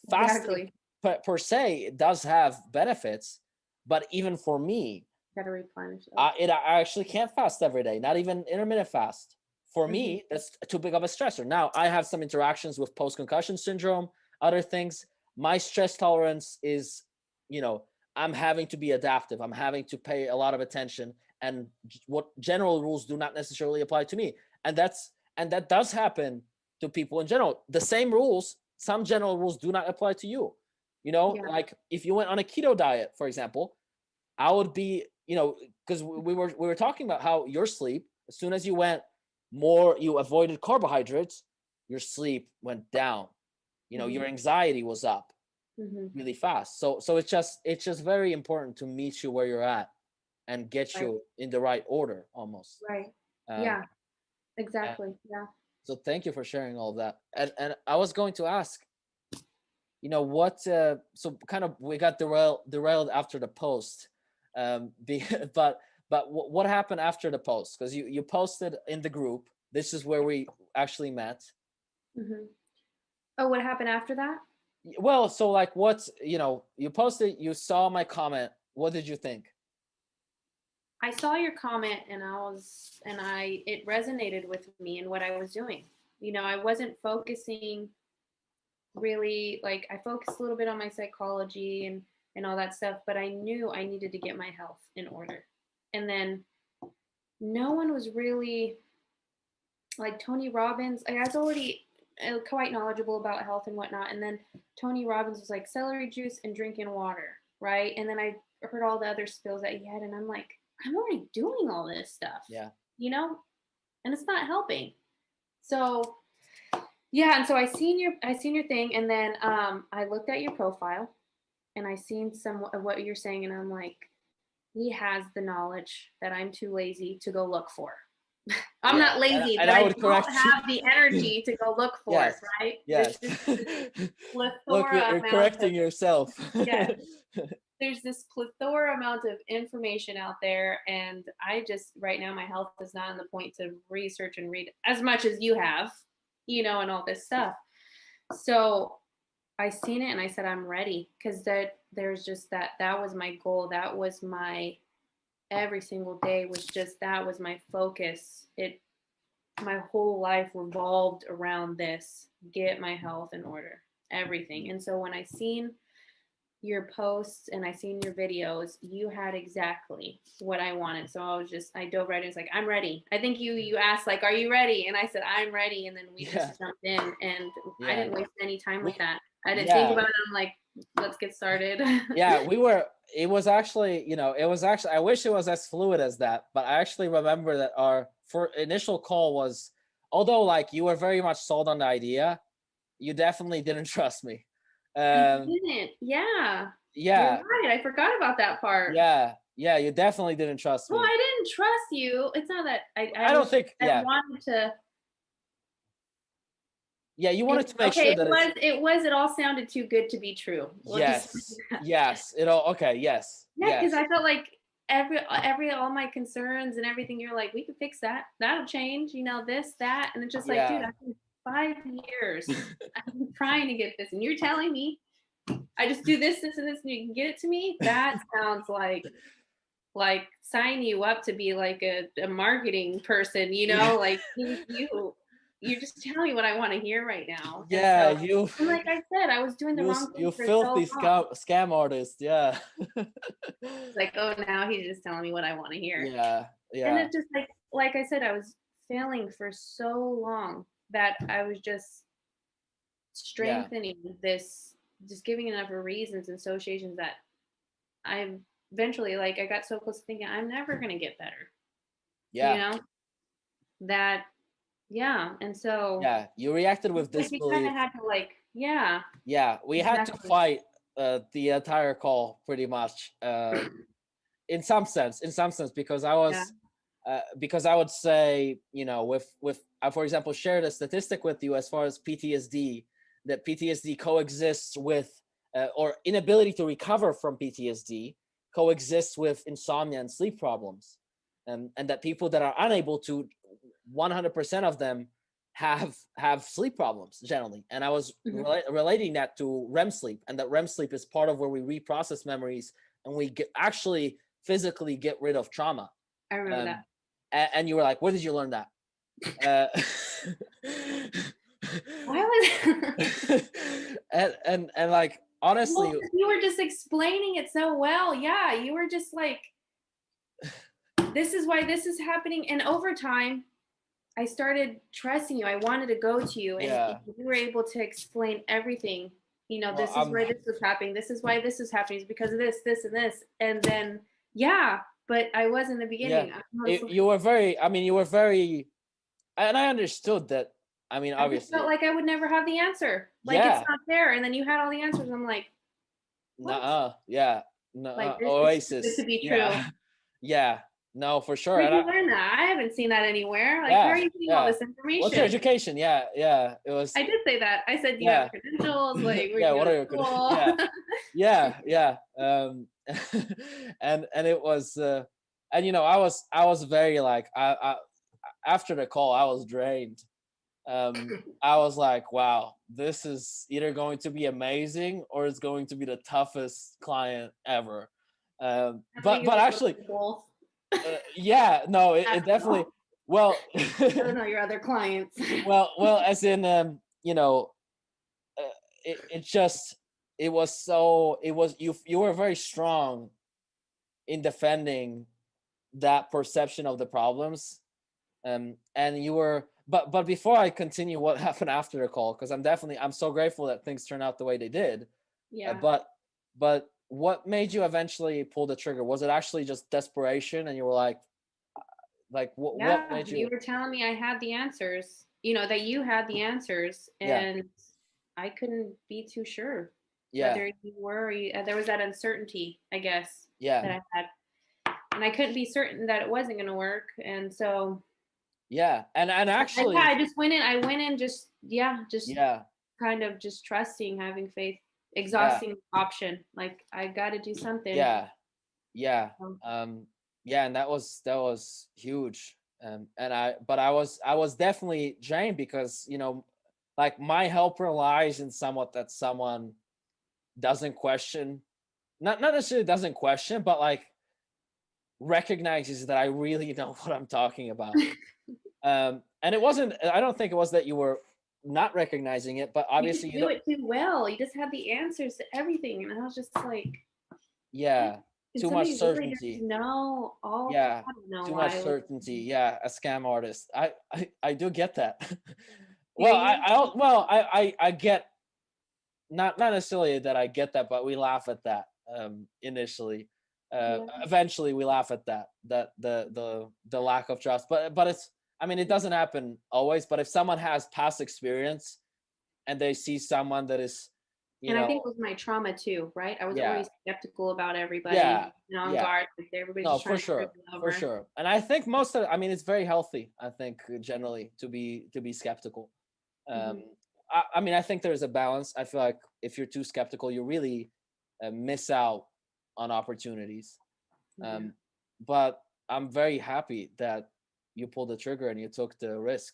fasting exactly. per se, it does have benefits, but even for me, Gotta replenish those. I actually can't fast every day, not even intermittent fast. For Hmm. me, that's too big of a stressor. Now, I have some interactions with post concussion syndrome, other things. My stress tolerance is, you know, I'm having to be adaptive. I'm having to pay a lot of attention, and what general rules do not necessarily apply to me. And that does happen to people in general. The same rules, some general rules do not apply to you. You know, Yeah. like if you went on a keto diet, for example, I would be, because we were talking about how your sleep, as soon as you went more, you avoided carbohydrates, your sleep went down. Hmm. Your anxiety was up Hmm. really fast. So it's just very important to meet you where you're at and get Right. you in the right order almost. Right. Um, Yeah. and Exactly. Yeah. so thank you for sharing all of that. And I was going to ask, what so kind of we got derailed after the post, be, but what happened after the post, because you posted in the group, this is where we actually met. Hmm. Oh, what happened after that? Well, so like what, you posted, you saw my comment, what did you think? I saw your comment and it resonated with me and what I was doing. I wasn't focusing really, like, I focused a little bit on my psychology and all that stuff, but I knew I needed to get my health in order. And then no one was really like Tony Robbins. I was already quite knowledgeable about health and whatnot. And then Tony Robbins was like celery juice and drinking water, right? And then I heard all the other spills that he had, and I'm like, I'm already doing all this stuff, Yeah. you know, and it's not helping. So yeah, and so I seen your thing, and then I looked at your profile, and I seen some of what you're saying, and I'm like, he has the knowledge that I'm too lazy to go look for. I'm Yeah, not lazy, and but I I would don't correct you. have the energy to go look for it, Yes, right? There's yes. just this Look, plethora you're amount of correcting yourself. yeah, there's this plethora amount of information out there, and I just right now my health is not on the point to research and read as much as you have, and all this stuff. So I seen it and I said I'm ready, because there's just that was my goal. That was my every single day was just that was my focus. My whole life revolved around this: get my health in order, everything. And so when I seen your posts and I seen your videos, you had exactly what I wanted. So I dove right in. It's like, I'm ready. I think you asked, like, are you ready? And I said, I'm ready. And then we Yeah, just jumped in, and I yeah. didn't waste any time We with that. I didn't think Yeah, about it. I'm like, let's get started. yeah, we were, it was actually, I wish it was as fluid as that, but I actually remember that our for initial call was, although like you were very much sold on the idea, you definitely didn't trust me. I Um, didn't. Yeah. You're yeah, right. I forgot about that part. yeah, you definitely didn't trust Well, me. I didn't trust you. It's not that I I don't was think, I yeah, wanted to. yeah, you It, wanted to make okay, sure it that it's, was. It was. It all sounded too good to be true. We'll just yes, yes, it all, okay, yes, yeah, because yes, I felt like every all my concerns and everything. You're like, we can fix that. That'll change. This, that, and it's just like, dude, yeah. I've been 5 years. I've been trying to get this, and you're telling me I just do this, this, and this, and you can get it to me. That sounds like sign you up to be like a marketing person, Yeah. like you just tell me what I want to hear right now. And Yeah, so, and like I said, I was doing the wrong you thing for so filthy long. scam artist. Yeah. It's like, oh, now he's just telling me what I want to hear. Yeah, And yeah, it just like I said, I was failing for so long that I was just yeah, strengthening this, just giving enough reasons and associations that I eventually, like, I got so close to thinking I'm never gonna get better. You yeah, know that Yeah, and so yeah. You reacted with like you kind disbelief. of had to, like, yeah, Yeah, we had to exactly. fight the entire call pretty much. In some sense, because I Yeah. was because I would say, with I, for example, shared a statistic with you as far as PTSD, that PTSD coexists with, or inability to recover from PTSD coexists with insomnia and sleep problems. And that people that are unable to, 100% of them have sleep problems generally. And I was Mhm. relating that to REM sleep, and that REM sleep is part of where we reprocess memories and we actually physically get rid of trauma. I remember Um, that. and you were like, where did you learn that? Uh, Why was and like well, honestly, 'cause you were just explaining it so well. Yeah, you were just like, this is why this is happening. And over time, I started trusting you. I wanted to go to you, and yeah. you were able to explain everything. You know, Well, this is why this was happening. This is why this is happening. It's because of this, this, and this. And then, yeah, but I was in the yeah. beginning. I was You were very. I mean, you were very, and I understood that. I mean, I just felt obviously, like I would never have the answer. Like it's yeah. not there. And then you had all the answers. I'm like, what? Nuh-uh. Yeah. Like Nuh-uh. this is too good to Oasis. be true. Yeah. Yeah. No, for sure. Where'd And you learn that? I haven't seen that anywhere. Like, how are yeah, you getting all yeah. this What's your information? education? Yeah, yeah. It was, I did say that. I said, do you have yeah. credentials? Like, where'd Yeah, you go what are to your school? yeah. Yeah, yeah. And it was and I was very like, I after the call I was drained. I was like, wow, this is either going to be amazing or it's going to be the toughest client ever. I But think it but was a little actually, bit both. yeah, no, I it don't definitely, know. well, I don't know your other clients. well, as in, uh, it just, it was so, it was, you were very strong in defending that perception of the problems. And you were, but before I continue what happened after the call, because I'm so grateful that things turned out the way they did. uh, Yeah. but but what made you eventually pull the trigger? Was it actually just desperation and you were like what Yeah. made You you? were telling me I had the answers, you know, that you had the answers. Yeah, And I couldn't be too sure yeah, whether you were, there was that uncertainty, I guess, yeah, that I had. And I couldn't be certain that it wasn't going to work. And so, yeah, and yeah, actually, I just went in. I went in just, yeah, just yeah, kind of just trusting, having faith, yeah, exhausting option. Like I got to do something. yeah, yeah, Um, um yeah. And that was huge. And I was definitely drained because, like, my help relies in somewhat that someone doesn't question, not necessarily doesn't question, but like recognizes that I really know what I'm talking about. And it wasn't, I don't think it was that you were not recognizing it, but you obviously just you do don't. it too well. You just had the answers to everything, and I was just like, what? Yeah, Can too much somebody really just certainty. know all? Yeah, I don't know too much why it was. certainty. Yeah, a scam artist. I do get that. Do Well, you? I get, not necessarily that I get that, but we laugh at that initially. Yeah. Eventually, we laugh at that the lack of trust. But it's, I mean, it doesn't happen always. But if someone has past experience and they see someone that is, you And I know, think it was my trauma too, right? I was yeah, always skeptical about yeah, everybody, on yeah. guard. Like everybody's No, just for trying to screw sure, me for over. sure. And I think most of, I mean, it's very healthy. I think generally to be skeptical. Um, Hmm. I mean, I think there's a balance. I feel like if you're too skeptical, you really miss out on opportunities. Yeah. Um, but I'm very happy that you pulled the trigger and you took the risk.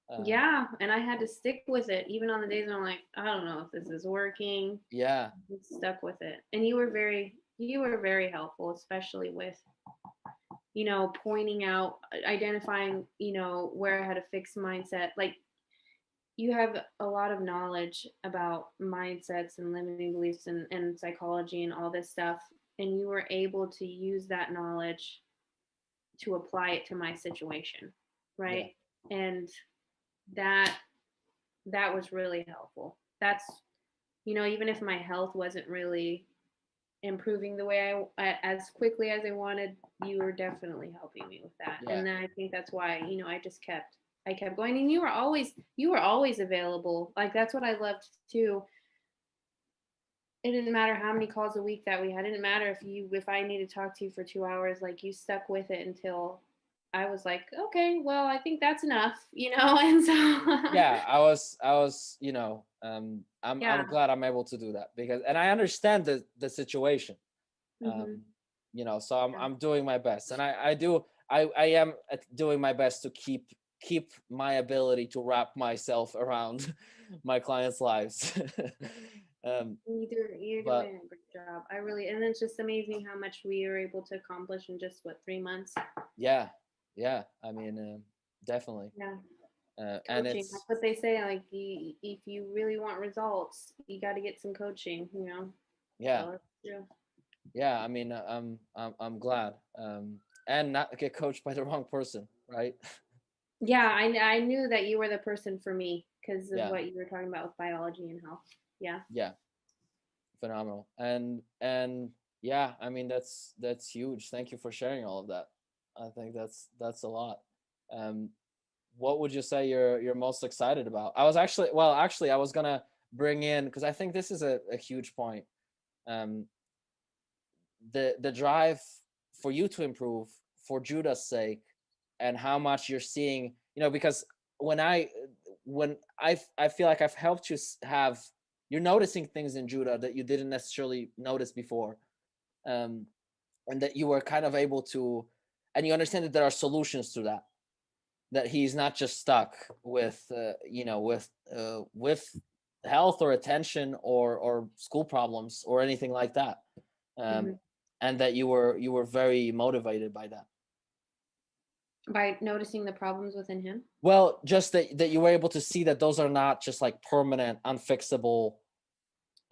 Um, Yeah, and I had to stick with it even on the days when I'm like, I don't know if this is working. yeah, I stuck with it. And you were very helpful, especially with, pointing out, identifying, where I had a fixed mindset. Like you have a lot of knowledge about mindsets and limiting beliefs and psychology and all this stuff. And you were able to use that knowledge to apply it to my situation. yeah, Right. And that that was really helpful. That's, even if my health wasn't really improving the way as quickly as I wanted, you were definitely helping me with that. yeah, And then I think that's why, I kept going. And you were always available. Like that's what I loved too. It didn't matter how many calls a week that we had. It didn't matter if I needed to talk to you for 2 hours, like you stuck with it until I was like, okay, well, I think that's enough, and so Yeah, I was, I'm yeah. glad I'm able to do that, because, and I understand the situation. Hmm. So I'm Yeah. I'm doing my best, and I am doing my best to keep my ability to wrap myself around my clients' lives. um, You're but doing a great job. I really, and it's just amazing how much we are able to accomplish in just what 3 months. yeah, yeah, I mean, definitely, Yeah. and Coaching. That's it's, what they say. Like, if you really want results, you got to get some coaching. yeah, So it's true. yeah. I mean, I'm glad, and not get coached by the wrong person, right? Yeah, I knew that you were the person for me because of Yeah, what you were talking about with biology and health. Yeah. yeah, phenomenal, and yeah, I mean, that's huge. Thank you for sharing all of that. I think that's a lot. Um, what would you say you're most excited about? I was actually, well, actually, I was gonna bring in, because I think this is a huge point. Um, the drive for you to improve for Judah's sake, and how much you're seeing, because when I feel like I've helped you have, you're noticing things in Judah that you didn't necessarily notice before, um, and that you were kind of able to, and you understand that there are solutions to that, that he's not just stuck with health or attention or school problems or anything like that, um, Hmm. and that you were very motivated by that. By noticing the problems within him. Well, just that you were able to see that those are not just like permanent, unfixable.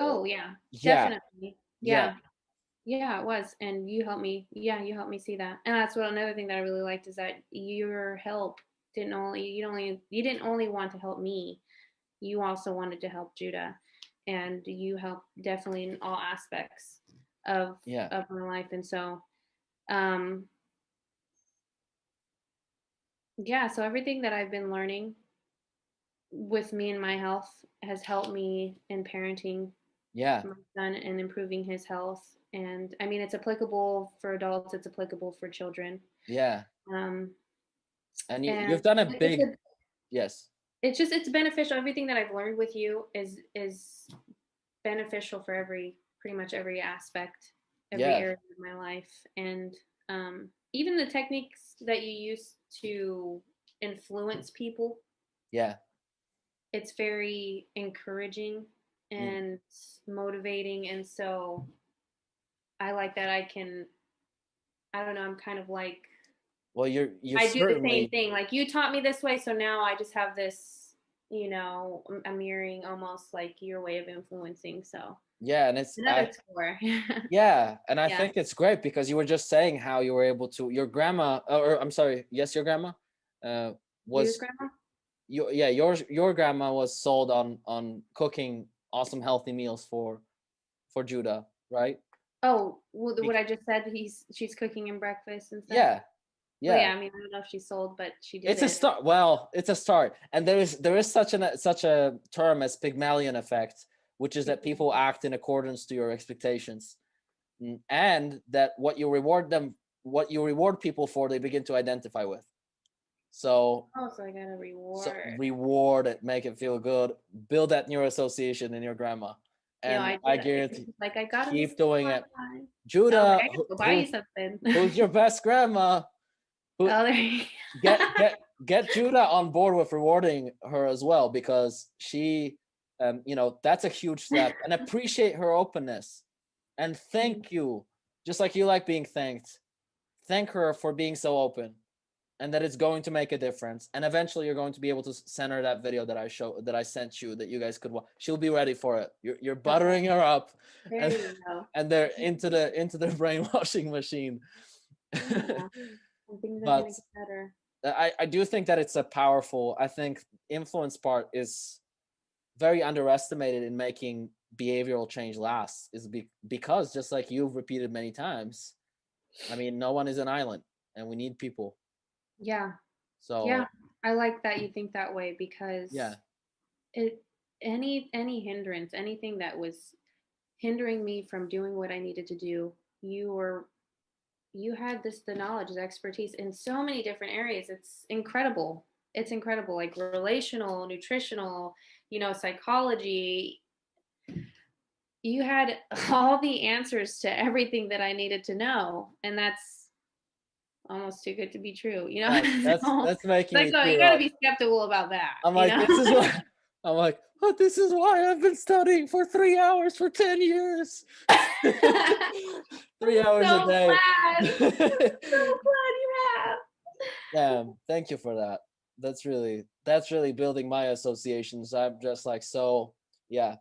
uh, Oh yeah, yeah, definitely. yeah, Yeah. Yeah, it was. And you helped me. Yeah, you helped me see that. And that's what another thing that I really liked is that your help you didn't only want to help me, you also wanted to help Judah. And you helped definitely in all aspects of yeah, of my life. And so um yeah, so everything that I've been learning with me and my health has helped me in parenting yeah, my son and improving his health. And I mean, it's applicable for adults, it's applicable for children. yeah. Um, And and you've done a it's big, a, yes, it's beneficial. Everything that I've learned with you is beneficial for pretty much every aspect, every yeah, area of my life. And even the techniques that you use to influence people, yeah, it's very encouraging mm. and motivating. And so I like that I don't know, I'm kind of like, Well, you've I do the same certainly, thing. Like, you taught me this way, so now I just have this, a mirroring almost like your way of influencing. So yeah, and it's another score. yeah, and I Yeah. think it's great because you were just saying how you were able to, your grandma, or I'm sorry, yes, your grandma, uh, Judah's was, grandma? yeah, your grandma was sold on cooking awesome healthy meals for Judah, right? Oh, well, what Bec- I just said, she's cooking him breakfast and stuff. yeah, Well, yeah, yeah, I mean, I don't know if she sold, but she did it's a it. start. Well, it's a start, and there is such a term as Pygmalion effect, which is that people act in accordance to your expectations. And that what you reward people for, they begin to identify with. So Oh, so I got a reward. reward it, make it feel good, build that new association in your grandma, and I I did that. guarantee, She's like, I got a keep biscuit doing for it. mine. I was like, Judah, I gotta go buy you something. who's your best grandma? Who, Oh, there you get get Judah on board with rewarding her as well, because she, that's a huge step, and appreciate her openness, and go. thank you, just like you like being thanked. Thank her for being so open, and that it's going to make a difference, and eventually you're going to be able to send her that video that I sent you, that you guys could watch. She'll be ready for it. You're Oh, buttering her up, there and you go. and they're into the brainwashing machine. Yeah, and things are But gonna get better. I do think that it's a powerful, I think influence part is very underestimated in making behavioral change last, is because, just like you've repeated many times, I mean, no one is an island, and we need people. Yeah, yeah. So I like that you think that way yeah, because it any hindrance, anything that was hindering me from doing what I needed to do, you were you had the knowledge, the expertise in so many different areas. It's incredible. It's incredible, like relational, nutritional, psychology. You had all the answers to everything that I needed to know, and that's almost too good to be true, So, That's making like, me oh, you tear gotta up. be skeptical about that, I'm you like, know? this is why. I'm like, oh, this is why I've been studying for 3 hours for 10 years. I'm 3 hours a so day. glad. I'm so glad you have. Thank you for that. That's really building my associations. I'm just like, so yeah.